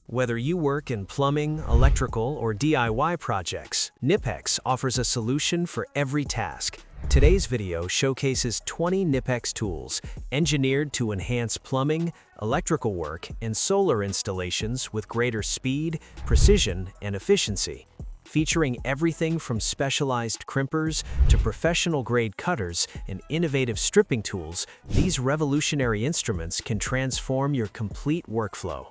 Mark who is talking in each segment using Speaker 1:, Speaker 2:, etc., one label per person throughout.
Speaker 1: Whether you work in plumbing, electrical, or DIY projects, Knipex offers a solution for every task. Today's video showcases 20 Knipex tools engineered to enhance plumbing, electrical work, and solar installations with greater speed, precision, and efficiency. Featuring everything from specialized crimpers to professional-grade cutters and innovative stripping tools, these revolutionary instruments can transform your complete workflow.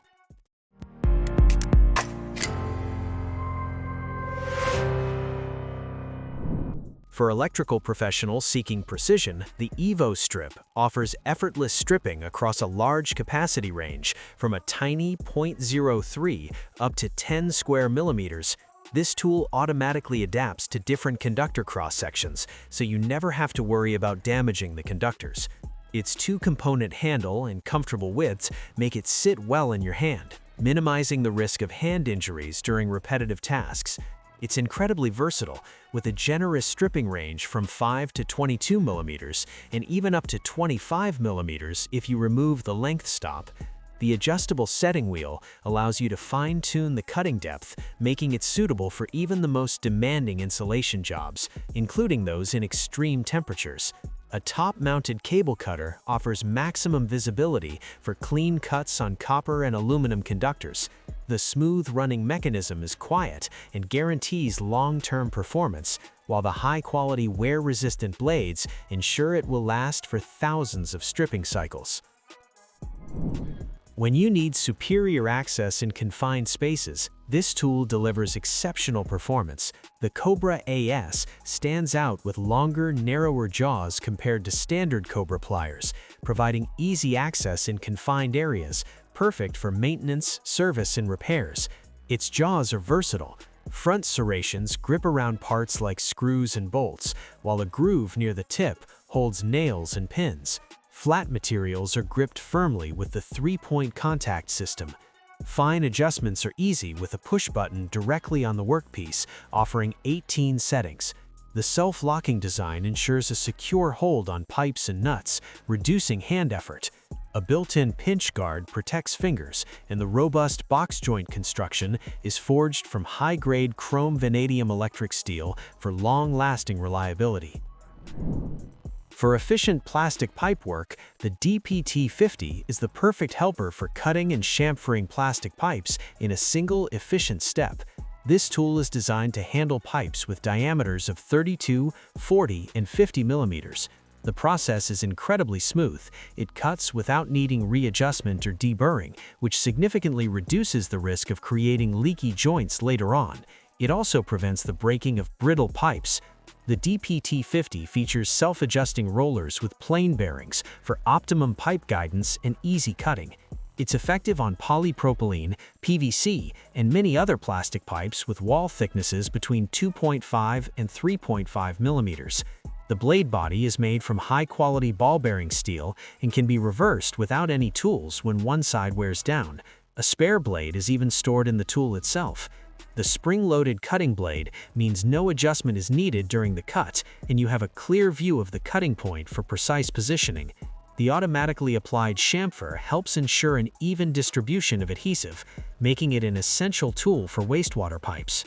Speaker 1: For electrical professionals seeking precision, the EvoStrip offers effortless stripping across a large capacity range from a tiny 0.03 up to 10 square millimeters. This tool automatically adapts to different conductor cross-sections, so you never have to worry about damaging the conductors. Its two-component handle and comfortable widths make it sit well in your hand, minimizing the risk of hand injuries during repetitive tasks. It's incredibly versatile, with a generous stripping range from 5 to 22 millimeters and even up to 25 millimeters if you remove the length stop. The adjustable setting wheel allows you to fine-tune the cutting depth, making it suitable for even the most demanding insulation jobs, including those in extreme temperatures. A top-mounted cable cutter offers maximum visibility for clean cuts on copper and aluminum conductors. The smooth-running mechanism is quiet and guarantees long-term performance, while the high-quality wear-resistant blades ensure it will last for thousands of stripping cycles. When you need superior access in confined spaces, this tool delivers exceptional performance. The Cobra AS stands out with longer, narrower jaws compared to standard Cobra pliers, providing easy access in confined areas, perfect for maintenance, service, and repairs. Its jaws are versatile. Front serrations grip around parts like screws and bolts, while a groove near the tip holds nails and pins. Flat materials are gripped firmly with the three-point contact system. Fine adjustments are easy with a push button directly on the workpiece, offering 18 settings. The self-locking design ensures a secure hold on pipes and nuts, reducing hand effort. A built-in pinch guard protects fingers, and the robust box joint construction is forged from high-grade chrome vanadium electric steel for long-lasting reliability. For efficient plastic pipe work, the DPT-50 is the perfect helper for cutting and chamfering plastic pipes in a single, efficient step. This tool is designed to handle pipes with diameters of 32, 40, and 50 millimeters. The process is incredibly smooth. It cuts without needing readjustment or deburring, which significantly reduces the risk of creating leaky joints later on. It also prevents the breaking of brittle pipes. The DPT-50 features self-adjusting rollers with plane bearings for optimum pipe guidance and easy cutting. It's effective on polypropylene, PVC, and many other plastic pipes with wall thicknesses between 2.5 and 3.5 millimeters. The blade body is made from high-quality ball-bearing steel and can be reversed without any tools when one side wears down. A spare blade is even stored in the tool itself. The spring-loaded cutting blade means no adjustment is needed during the cut, and you have a clear view of the cutting point for precise positioning. The automatically applied chamfer helps ensure an even distribution of adhesive, making it an essential tool for wastewater pipes.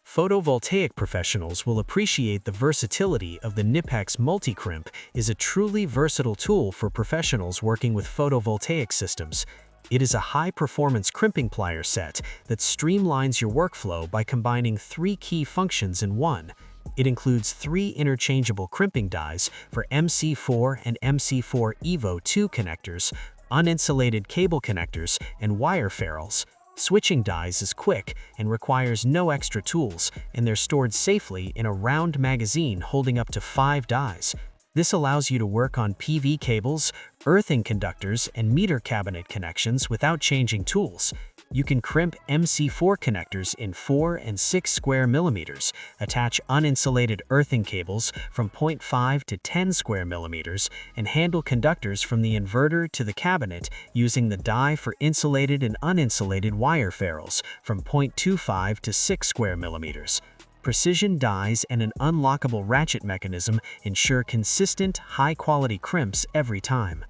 Speaker 1: Photovoltaic professionals will appreciate the versatility of the Knipex Multi-Crimp is a truly versatile tool for professionals working with photovoltaic systems. It is a high-performance crimping plier set that streamlines your workflow by combining three key functions in one. It includes three interchangeable crimping dies for MC4 and MC4 Evo 2 connectors, uninsulated cable connectors, and wire ferrules. Switching dies is quick and requires no extra tools, and they're stored safely in a round magazine holding up to 5 dies. This allows you to work on PV cables, earthing conductors, and meter cabinet connections without changing tools. You can crimp MC4 connectors in 4 and 6 square millimeters, attach uninsulated earthing cables from 0.5 to 10 square millimeters, and handle conductors from the inverter to the cabinet using the die for insulated and uninsulated wire ferrules from 0.25 to 6 square millimeters. Precision dies and an unlockable ratchet mechanism ensure consistent, high-quality crimps every time.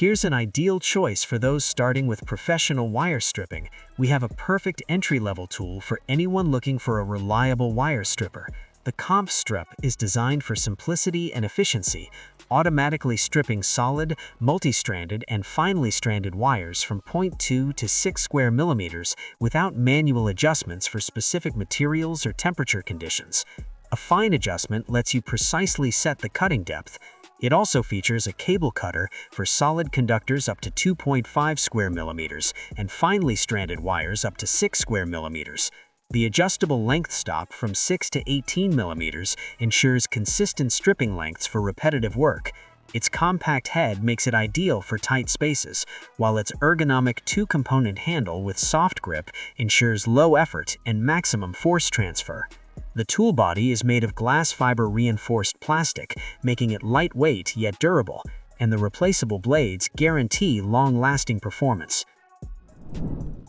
Speaker 1: Here's an ideal choice for those starting with professional wire stripping. We have a perfect entry-level tool for anyone looking for a reliable wire stripper. The EvoStrip is designed for simplicity and efficiency, automatically stripping solid, multi-stranded, and finely stranded wires from 0.2 to 6 square millimeters without manual adjustments for specific materials or temperature conditions. A fine adjustment lets you precisely set the cutting depth. It also features a cable cutter for solid conductors up to 2.5 square millimeters and finely stranded wires up to 6 square millimeters. The adjustable length stop from 6 to 18 millimeters ensures consistent stripping lengths for repetitive work. Its compact head makes it ideal for tight spaces, while its ergonomic two-component handle with soft grip ensures low effort and maximum force transfer. The tool body is made of glass fiber reinforced plastic, making it lightweight yet durable, and the replaceable blades guarantee long-lasting performance.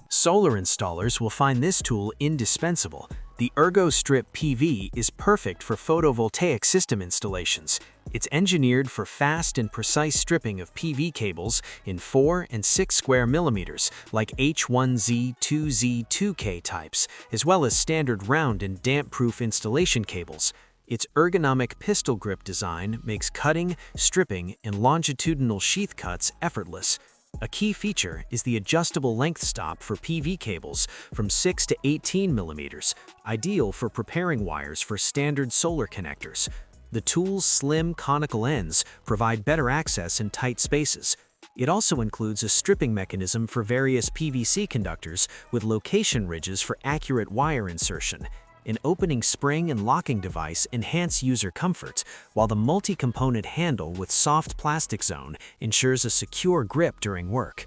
Speaker 1: Solar installers will find this tool indispensable. The EvoStrip PV is perfect for photovoltaic system installations. It's engineered for fast and precise stripping of PV cables in 4 and 6 square millimeters, like H1Z, 2Z, 2K types, as well as standard round and damp-proof installation cables. Its ergonomic pistol grip design makes cutting, stripping, and longitudinal sheath cuts effortless. A key feature is the adjustable length stop for PV cables from 6 to 18 millimeters, ideal for preparing wires for standard solar connectors. The tool's slim conical ends provide better access in tight spaces. It also includes a stripping mechanism for various PVC conductors with location ridges for accurate wire insertion. An opening spring and locking device enhance user comfort, while the multi-component handle with soft plastic zone ensures a secure grip during work.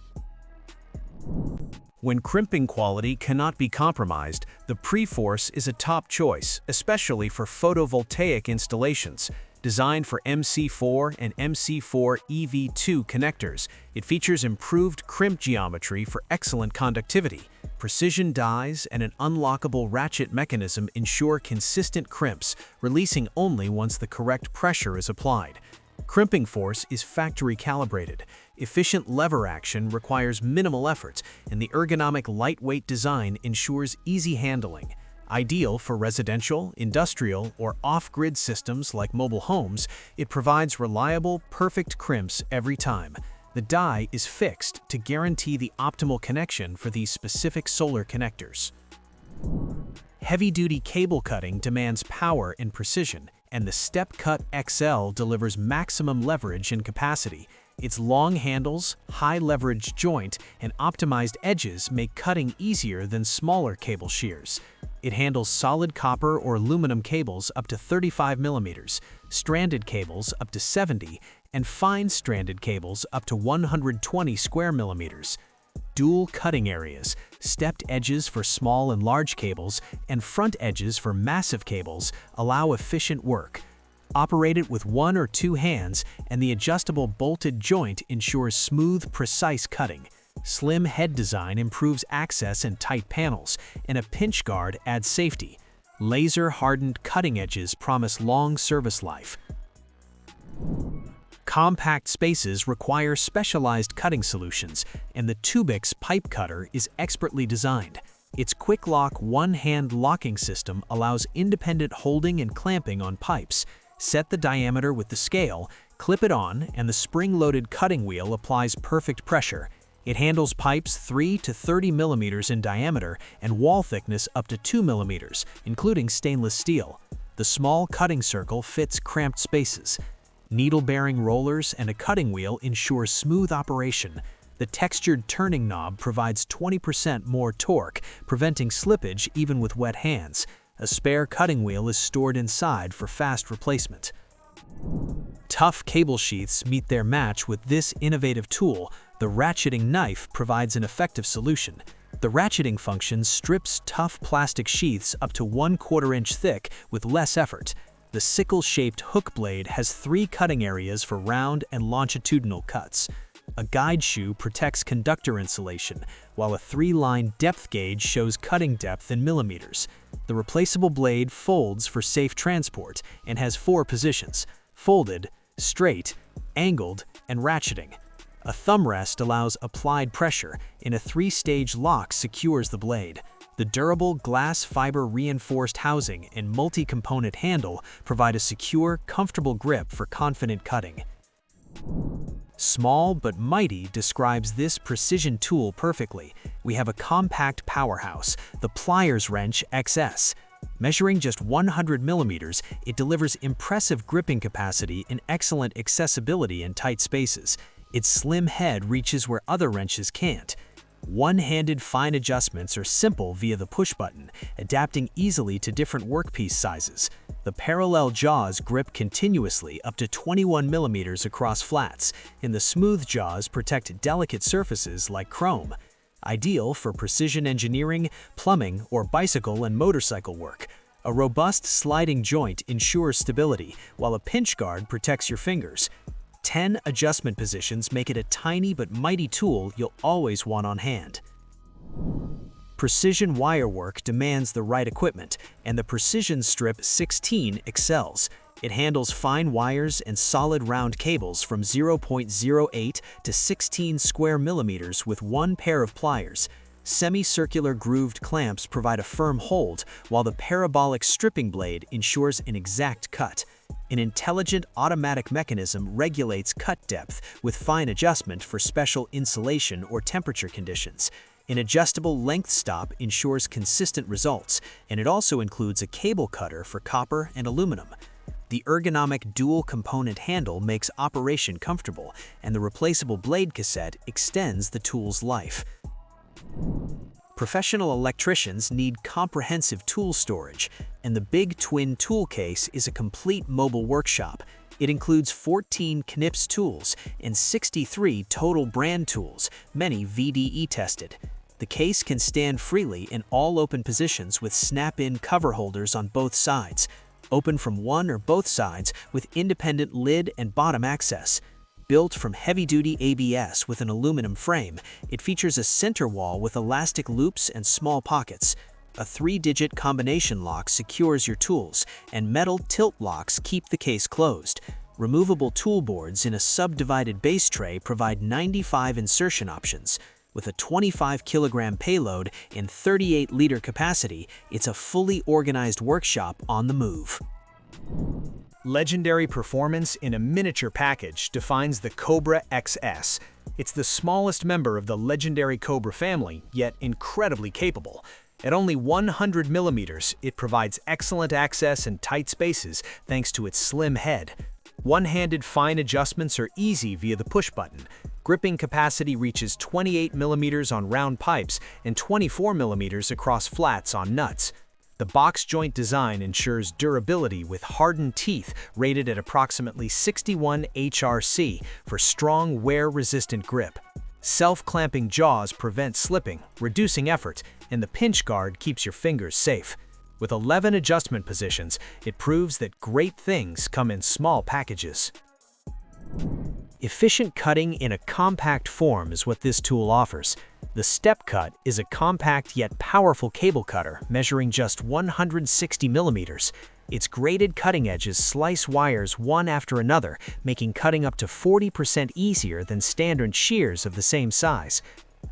Speaker 1: When crimping quality cannot be compromised, the Pre-Force is a top choice, especially for photovoltaic installations. Designed for MC4 and MC4 EV2 connectors, it features improved crimp geometry for excellent conductivity. Precision dies and an unlockable ratchet mechanism ensure consistent crimps, releasing only once the correct pressure is applied. Crimping force is factory calibrated. Efficient lever action requires minimal effort, and the ergonomic lightweight design ensures easy handling. Ideal for residential, industrial, or off-grid systems like mobile homes, it provides reliable, perfect crimps every time. The die is fixed to guarantee the optimal connection for these specific solar connectors. Heavy-duty cable cutting demands power and precision, and the Step Cut XL delivers maximum leverage and capacity. Its long handles, high leverage joint, and optimized edges make cutting easier than smaller cable shears. It handles solid copper or aluminum cables up to 35 millimeters, stranded cables up to 70, and fine stranded cables up to 120 square millimeters. Dual cutting areas, stepped edges for small and large cables, and front edges for massive cables allow efficient work. Operated with 1 or 2 hands, and the adjustable bolted joint ensures smooth, precise cutting. Slim head design improves access in tight panels, and a pinch guard adds safety. Laser-hardened cutting edges promise long service life. Compact spaces require specialized cutting solutions, and the Tubix pipe cutter is expertly designed. Its quick-lock one-hand locking system allows independent holding and clamping on pipes. Set the diameter with the scale, clip it on, and the spring-loaded cutting wheel applies perfect pressure. It handles pipes 3 to 30 millimeters in diameter and wall thickness up to 2 millimeters, including stainless steel. The small cutting circle fits cramped spaces. Needle-bearing rollers and a cutting wheel ensure smooth operation. The textured turning knob provides 20% more torque, preventing slippage even with wet hands. A spare cutting wheel is stored inside for fast replacement. Tough cable sheaths meet their match with this innovative tool. The ratcheting knife provides an effective solution. The ratcheting function strips tough plastic sheaths up to 1/4 inch thick with less effort. The sickle-shaped hook blade has 3 cutting areas for round and longitudinal cuts. A guide shoe protects conductor insulation, while a 3-line depth gauge shows cutting depth in millimeters. The replaceable blade folds for safe transport and has 4 positions: folded, straight, angled, and ratcheting. A thumb rest allows applied pressure, and a 3-stage lock secures the blade. The durable glass fiber reinforced housing and multi-component handle provide a secure, comfortable grip for confident cutting. Small but mighty describes this precision tool perfectly. We have a compact powerhouse, the Pliers Wrench XS. Measuring just 100 millimeters, it delivers impressive gripping capacity and excellent accessibility in tight spaces. Its slim head reaches where other wrenches can't. One-handed fine adjustments are simple via the push button, adapting easily to different workpiece sizes. The parallel jaws grip continuously up to 21 millimeters across flats, and the smooth jaws protect delicate surfaces like chrome. Ideal for precision engineering, plumbing, or bicycle and motorcycle work. A robust sliding joint ensures stability, while a pinch guard protects your fingers. 10 adjustment positions make it a tiny but mighty tool you'll always want on hand. Precision wire work demands the right equipment, and the Precision Strip 16 excels. It handles fine wires and solid round cables from 0.08 to 16 square millimeters with one pair of pliers. Semicircular grooved clamps provide a firm hold, while the parabolic stripping blade ensures an exact cut. An intelligent automatic mechanism regulates cut depth with fine adjustment for special insulation or temperature conditions. An adjustable length stop ensures consistent results, and it also includes a cable cutter for copper and aluminum. The ergonomic dual-component handle makes operation comfortable, and the replaceable blade cassette extends the tool's life. Professional electricians need comprehensive tool storage, and the Big Twin tool case is a complete mobile workshop. It includes 14 Knipex tools and 63 total brand tools, many VDE tested. The case can stand freely in all open positions with snap-in cover holders on both sides. Open from one or both sides with independent lid and bottom access. Built from heavy-duty ABS with an aluminum frame, it features a center wall with elastic loops and small pockets. A 3-digit combination lock secures your tools, and metal tilt locks keep the case closed. Removable tool boards in a subdivided base tray provide 95 insertion options. With a 25-kilogram payload and 38-liter capacity, it's a fully organized workshop on the move. Legendary performance in a miniature package defines the Cobra XS. It's the smallest member of the legendary Cobra family, yet incredibly capable. At only 100 millimeters, it provides excellent access in tight spaces thanks to its slim head. One-handed fine adjustments are easy via the push button. Gripping capacity reaches 28 millimeters on round pipes and 24 millimeters across flats on nuts. The box joint design ensures durability with hardened teeth rated at approximately 61 HRC for strong wear-resistant grip. Self-clamping jaws prevent slipping, reducing effort, and the pinch guard keeps your fingers safe. With 11 adjustment positions, it proves that great things come in small packages. Efficient cutting in a compact form is what this tool offers. The Step Cut is a compact yet powerful cable cutter measuring just 160 millimeters. Its graded cutting edges slice wires one after another, making cutting up to 40% easier than standard shears of the same size.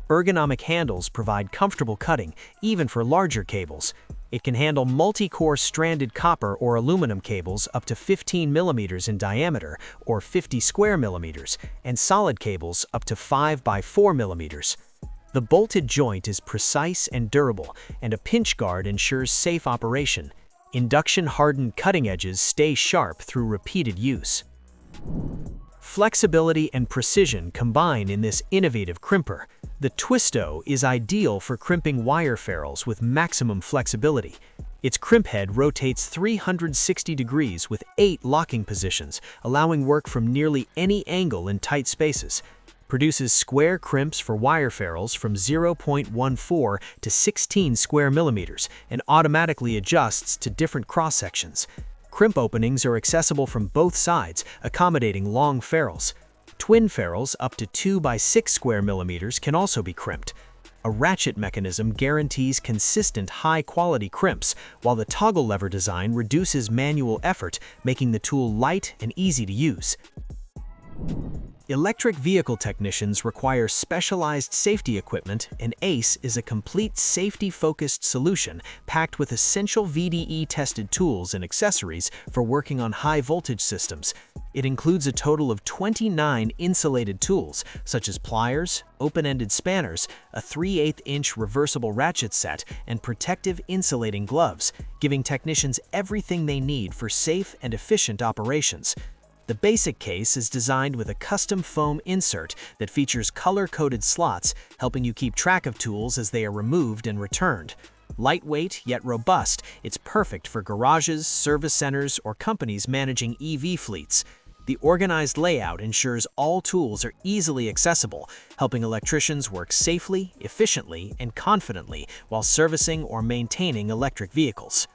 Speaker 1: Ergonomic handles provide comfortable cutting, even for larger cables. It can handle multi-core stranded copper or aluminum cables up to 15 millimeters in diameter or 50 square millimeters, and solid cables up to 5 by 4 millimeters. The bolted joint is precise and durable, and a pinch guard ensures safe operation. Induction-hardened cutting edges stay sharp through repeated use. Flexibility and precision combine in this innovative crimper. The Twisto is ideal for crimping wire ferrules with maximum flexibility. Its crimp head rotates 360 degrees with 8 locking positions, allowing work from nearly any angle in tight spaces. Produces square crimps for wire ferrules from 0.14 to 16 square millimeters and automatically adjusts to different cross-sections. Crimp openings are accessible from both sides, accommodating long ferrules. Twin ferrules up to 2 by 6 square millimeters can also be crimped. A ratchet mechanism guarantees consistent high-quality crimps, while the toggle lever design reduces manual effort, making the tool light and easy to use. Electric vehicle technicians require specialized safety equipment, and ACE is a complete safety-focused solution packed with essential VDE-tested tools and accessories for working on high-voltage systems. It includes a total of 29 insulated tools, such as pliers, open-ended spanners, a 3/8-inch reversible ratchet set, and protective insulating gloves, giving technicians everything they need for safe and efficient operations. The basic case is designed with a custom foam insert that features color-coded slots, helping you keep track of tools as they are removed and returned. Lightweight yet robust, it's perfect for garages, service centers, or companies managing EV fleets. The organized layout ensures all tools are easily accessible, helping electricians work safely, efficiently, and confidently while servicing or maintaining electric vehicles.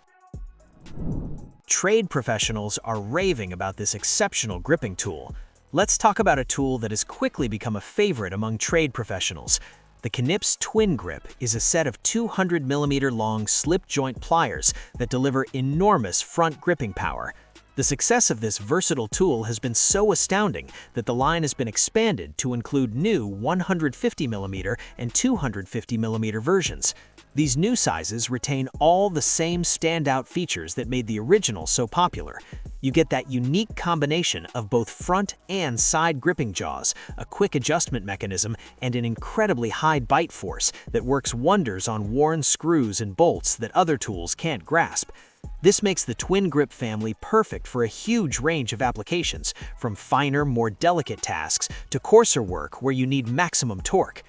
Speaker 1: Trade professionals are raving about this exceptional gripping tool. Let's talk about a tool that has quickly become a favorite among trade professionals. The Knipex Twin Grip is a set of 200mm long slip-joint pliers that deliver enormous front gripping power. The success of this versatile tool has been so astounding that the line has been expanded to include new 150mm and 250mm versions. These new sizes retain all the same standout features that made the original so popular. You get that unique combination of both front and side gripping jaws, a quick adjustment mechanism, and an incredibly high bite force that works wonders on worn screws and bolts that other tools can't grasp. This makes the Twin Grip family perfect for a huge range of applications, from finer, more delicate tasks to coarser work where you need maximum torque.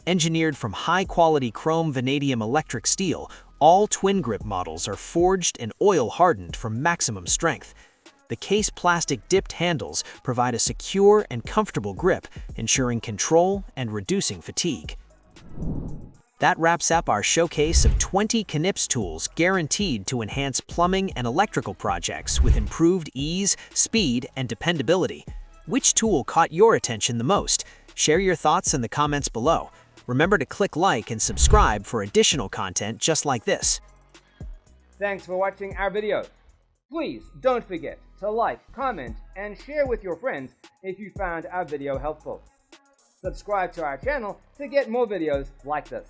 Speaker 1: Engineered from high-quality chrome vanadium electric steel, all Twin Grip models are forged and oil-hardened for maximum strength. The case plastic dipped handles provide a secure and comfortable grip, ensuring control and reducing fatigue. That wraps up our showcase of 20 Knipex tools guaranteed to enhance plumbing and electrical projects with improved ease, speed, and dependability. Which tool caught your attention the most? Share your thoughts in the comments below. Remember to click like and subscribe for additional content just like this.
Speaker 2: Thanks for watching our video. Please don't forget to like, comment, and share with your friends if you found our video helpful. Subscribe to our channel to get more videos like this.